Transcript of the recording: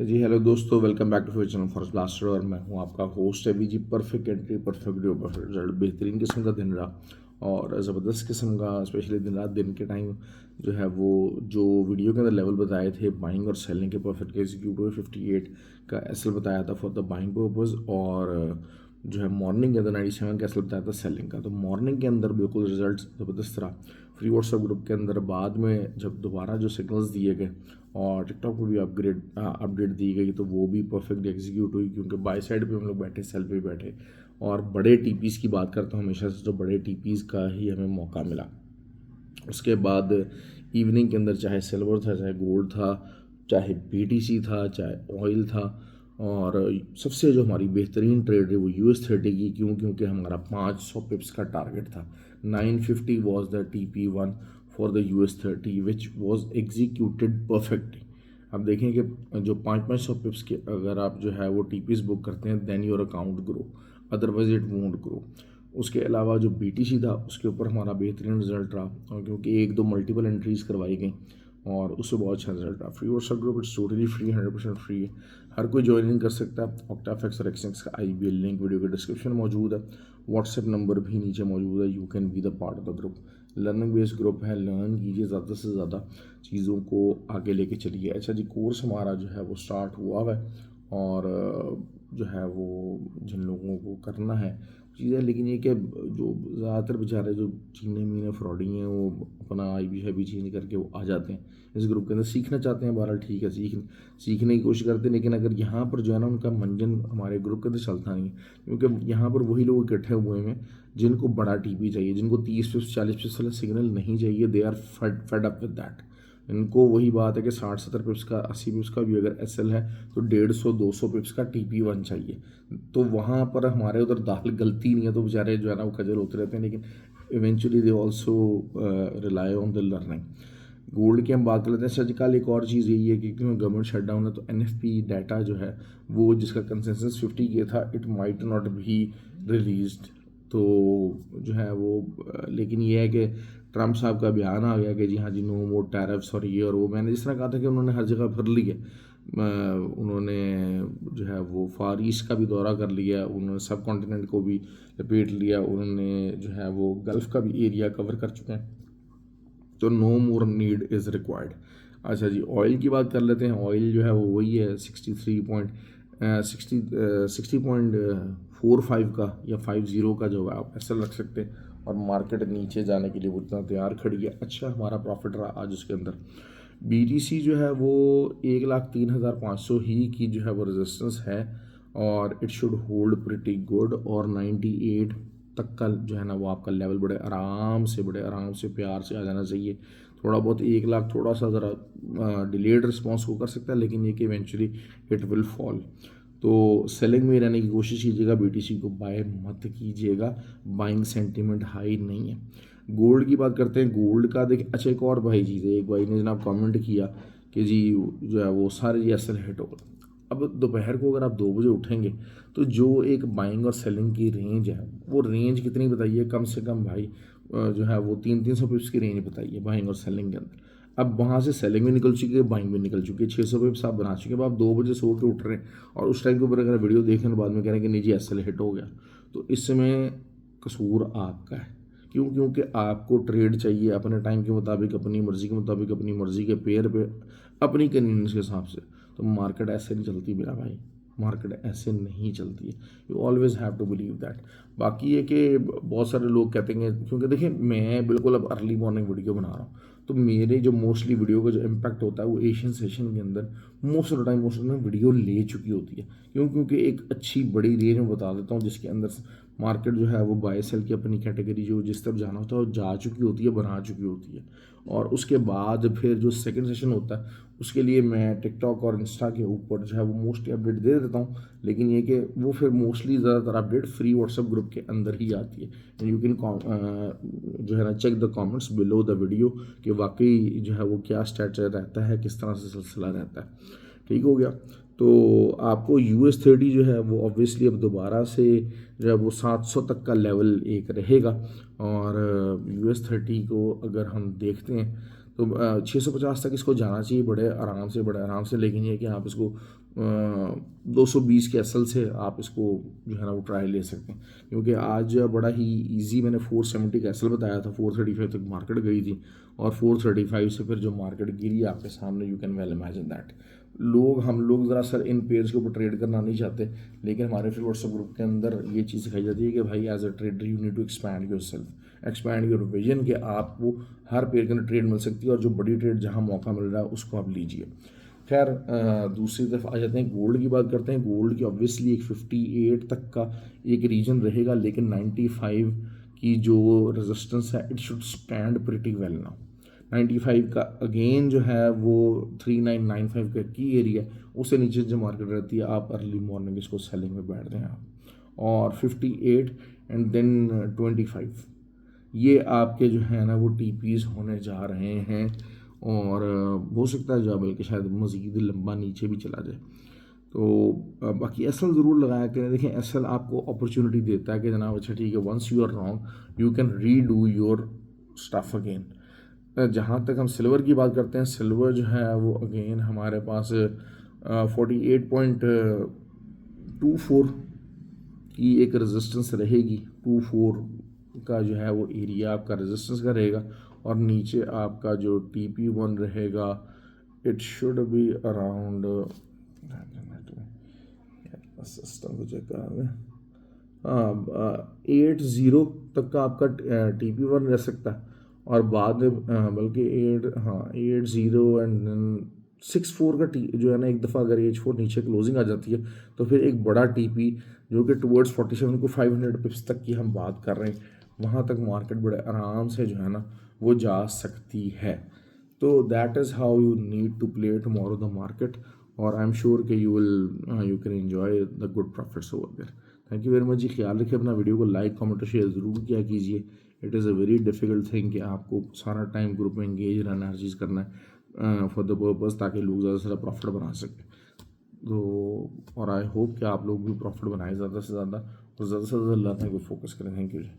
जी hello दोस्तों, welcome back to channel forest blaster. और मैं हूं आपका होस्ट है जी। Perfect entry, perfect video, perfect result, बेहतरीन किस्म का दिन रहा और ज़बरदस्त किस्म का, स्पेशली दिन रात दिन के टाइम जो है वो जो वीडियो के अंदर लेवल बताए थे बाइंग और सेलिंग के परफेक्ट के एग्जीक्यूट हुए। 58 का एसएल बताया था फॉर द बाइंग पर्पज़, और जो है मॉर्निंग के अंदर 97 का एसएल बताया था सेलिंग का। तो मॉर्निंग के अंदर बिल्कुल रिजल्ट ज़बरदस्त रहा। फ्री व्हाट्सएप ग्रुप के अंदर बाद में जब दोबारा जो सिग्नल्स दिए गए और टिकटॉक पर भी अपडेट दी गई, तो वो भी परफेक्ट एग्जीक्यूट हुई, क्योंकि बाय साइड पे हम लोग बैठे, सेल पे बैठे। और बड़े टीपीज़ की बात करता हूँ हमेशा से, तो बड़े टीपीज़ का ही हमें मौका मिला। उसके बाद इवनिंग के अंदर चाहे सिल्वर था, चाहे गोल्ड था, चाहे बीटीसी था, चाहे ऑयल था, और सबसे जो हमारी बेहतरीन ट्रेड है वो US30 की। क्योंकि हमारा 500 पिप्स का टारगेट था। 950 was the TP1 for the US30 which was executed perfectly. अब देखें कि जो 500 पिप्स के अगर आप जो है वो टीपीज बुक करते हैं, then your account grow, otherwise it won't grow. उसके अलावा जो BTC था उसके ऊपर हमारा बेहतरीन रिजल्ट रहा, और क्योंकि एक दो मल्टीपल एंट्रीज करवाई गई और उससे बहुत अच्छा रिजल्ट रहा। Free WhatsApp group it's totally free, 100% free है। हर कोई ज्वाइन कर सकता है। ऑक्टाफेक्स और एक्सएक्स का IBL लिंक वीडियो के डिस्क्रिप्शन में मौजूद है। व्हाट्सएप नंबर भी नीचे मौजूद है। You can be the part of the group. Learning based group है, लर्न कीजिए, ज़्यादा से ज़्यादा चीज़ों को आगे लेके चलिए। अच्छा जी, कोर्स हमारा जो है वो स्टार्ट हुआ है, और जो है वो जिन लोगों को करना है चीज़ है, लेकिन ये कि जो ज़्यादातर बेचारे जो चीने मीने फ्रॉडी हैं, वो अपना IB चेंज करके वो आ जाते हैं इस ग्रुप के अंदर। सीखना चाहते हैं, बहरहाल ठीक है, सीखने की कोशिश करते हैं, लेकिन अगर यहाँ पर जो है ना उनका मंजन हमारे ग्रुप के अंदर चलता नहीं है, क्योंकि यहाँ पर वही लोग इकट्ठे हुए हैं जिनको बड़ा TP चाहिए, जिनको 30 पिप्स 40 पिप्स वाला सिग्नल नहीं चाहिए। They are fed up with that. इनको वही बात है कि 60-70 पिप्स का, 80 पिप्स का भी अगर SL है तो 150-200 पिप्स का TP1 चाहिए। तो वहाँ पर हमारे उधर दाल गलती नहीं है, तो बेचारे जो है ना वो खजल होते रहते हैं, लेकिन eventually they also rely on the learning. Gold की हम बात कर लेते हैं। सर्जिकल एक और चीज़ यही है कि क्योंकि गवर्नमेंट शटडाउन है, तो NFP डाटा जो है वो जिसका कंसेंसस 50 के था, it might not be released. तो जो है वो लेकिन ये है कि ट्रम्प साहब का बयान आ गया कि जी हाँ जी, नो मोर टैरिफ्स और ये और वो। मैंने जिस तरह कहा था कि उन्होंने हर जगह भर ली है। उन्होंने जो है वो फार ईस्ट का भी दौरा कर लिया, उन्होंने सब कॉन्टिनेंट को भी लपेट लिया, उन्होंने जो है वो गल्फ़ का भी एरिया कवर कर चुके हैं। तो no more need is required. अच्छा जी, ऑयल की बात कर लेते हैं। ऑयल जो है वो वही है 60.45 का या 50 का जो है आप ऐसा रख सकते हैं, और मार्केट नीचे जाने के लिए वो इतना तैयार खड़ी है। अच्छा हमारा प्रॉफिट रहा आज उसके अंदर। BTC जो है वो 1,03,500 ही की जो है वो रेजिस्टेंस है, और it should hold pretty good, और 98 तक का जो है ना वो आपका लेवल बड़े आराम से प्यार से आ जाना चाहिए। थोड़ा बहुत 1 लाख थोड़ा सा ज़रा डिलेड रिस्पॉन्स को कर सकता है, लेकिन ये कि इवेंचुअली इट विल फॉल। तो सेलिंग में रहने की कोशिश कीजिएगा, BTC को बाय मत कीजिएगा, बाइंग सेंटीमेंट हाई नहीं है। गोल्ड की बात करते हैं। गोल्ड का देखिए, अच्छा एक और भाई चीज़ है, एक भाई ने जनाब कमेंट किया कि जी जो है वो सारे जी SL हिट हो गए। अब दोपहर को अगर आप 2 बजे उठेंगे तो जो एक बाइंग और सेलिंग की रेंज है, वो रेंज कितनी बताइए, कम से कम भाई जो है वो 300-300 पिप्स की रेंज बताइए बाइंग और सेलिंग के अंदर। अब वहाँ से सेलिंग भी निकल चुकी है, बाइंग भी निकल चुकी है, 600 पिप्स आप बना चुके हैं। अब आप 2 बजे सो के उठ रहे हैं और उस टाइम के ऊपर अगर वीडियो देखने बाद में कह रहे हैं कि नहीं जी SL हिट हो गया, तो इसमें कसूर आपका है। क्योंकि आपको ट्रेड चाहिए अपने टाइम के मुताबिक, अपनी मर्ज़ी के मुताबिक, अपनी मर्ज़ी के पेयर पे, अपनी कन्वीनियंस के हिसाब से। तो मार्केट ऐसे नहीं चलती मेरा भाई, मार्केट ऐसे नहीं चलती है। You always have to believe that. बाकी ये कि बहुत सारे लोग कहते हैं, क्योंकि देखिए मैं बिल्कुल अब अर्ली मॉर्निंग वीडियो बना रहा हूँ, तो मेरे जो मोस्टली वीडियो का जो इम्पैक्ट होता है वो एशियन सेशन के अंदर most of the time video ले चुकी होती है। क्योंकि एक अच्छी बड़ी रेंज में बता देता हूँ जिसके अंदर मार्केट जो है वो बाय सेल की अपनी कैटेगरी जो जिस तरफ जाना होता है वो जा चुकी होती है, बना चुकी होती है। और उसके बाद फिर जो सेकंड सेशन होता है उसके लिए मैं टिकटॉक और इंस्टा के ऊपर जो है वो मोस्टली अपडेट दे देता हूँ, लेकिन ये कि वो फिर मोस्टली ज़्यादातर अपडेट फ्री व्हाट्सएप ग्रुप के अंदर ही आती है। यू कैन जो है ना check the comments below the video कि वाकई जो है वो क्या स्टेट रहता है, किस तरह से सिलसिला रहता है। ठीक हो गया। तो आपको US30 जो है वो ऑब्वियसली अब दोबारा से जो है वो 700 तक का लेवल एक रहेगा, और US30 को अगर हम देखते हैं तो 650 तक इसको जाना चाहिए बड़े आराम से, लेकिन ये कि आप इसको 220 के एसएल से आप इसको जो है ना वो ट्रायल ले सकते हैं, क्योंकि आज बड़ा ही इजी मैंने 470 का एसएल बताया था, 435 तक मार्केट गई थी और 435 से फिर जो मार्केट गिरी आपके सामने, you can well imagine that. हम लोग ज़रा सर इन पेयर्स के ऊपर ट्रेड करना नहीं चाहते, लेकिन हमारे फिर व्हाट्सएप ग्रुप के अंदर ये चीज़ सिखाई जाती है कि भाई as a trader you need to expand your self, expand your vision, कि आपको हर पेयर के अंदर ट्रेड मिल सकती है और जो बड़ी ट्रेड जहाँ मौका मिल रहा है उसको आप लीजिए। खैर दूसरी तरफ आ जाते हैं, गोल्ड की बात करते हैं। गोल्ड की ऑब्वियसली एक 58 तक का एक रीजन रहेगा, लेकिन 95 की जो रेजिस्टेंस है it should stand pretty well now. 95 का अगेन जो है वो 3995 का की एरिया, उससे नीचे जो मार्केट रहती है आप अर्ली मॉर्निंग इसको सेलिंग में बैठते हैं आप, और 58 एंड देन 25 ये आपके जो है ना वो टीपीज होने जा रहे हैं, और हो सकता है जो बल्कि शायद मज़ीद लंबा नीचे भी चला जाए। तो बाकी एसएल ज़रूर लगाया करें। देखें एसएल आपको अपॉर्चुनिटी देता है कि जनाब अच्छा ठीक है, once you are wrong you can redo your stuff again. जहाँ तक हम सिल्वर की बात करते हैं, सिल्वर जो है वो अगेन हमारे पास 48.24 की एक रेजिस्टेंस रहेगी। 24 का जो है वो एरिया आपका रेजिस्टेंस का रहेगा, और नीचे आपका जो TP1 रहेगा it should be around, system को चेक करा, 80 तक का आपका TP1 रह सकता है, और बाद में बल्कि 80 एंड देन 64 का जो है ना, एक दफ़ा अगर H4 नीचे क्लोजिंग आ जाती है तो फिर एक बड़ा TP जो कि टुवर्ड्स 47 को 500 पिप्स तक की हम बात कर रहे हैं, वहाँ तक मार्केट बड़े आराम से जो है ना वो जा सकती है। तो that is how you need to play tomorrow the market, और आई एम श्योर कि you can enjoy the good profits over there. Thank you very much जी। ख्याल रखिए अपना, वीडियो को लाइक कमेंट और शेयर ज़रूर किया कीजिए। It is a very difficult thing कि आपको सारा टाइम ग्रुप में इंगेज रहना, हर चीज़ करना है फॉर द पर्पज़ ताकि लोग ज़्यादा से ज़्यादा प्रॉफिट बना सकें। तो और आई होप कि आप लोग भी प्रॉफिट बनाएं ज़्यादा से ज़्यादा, और ज़्यादा से ज़्यादा लर्निंग पे फोकस करें। Thank you ji.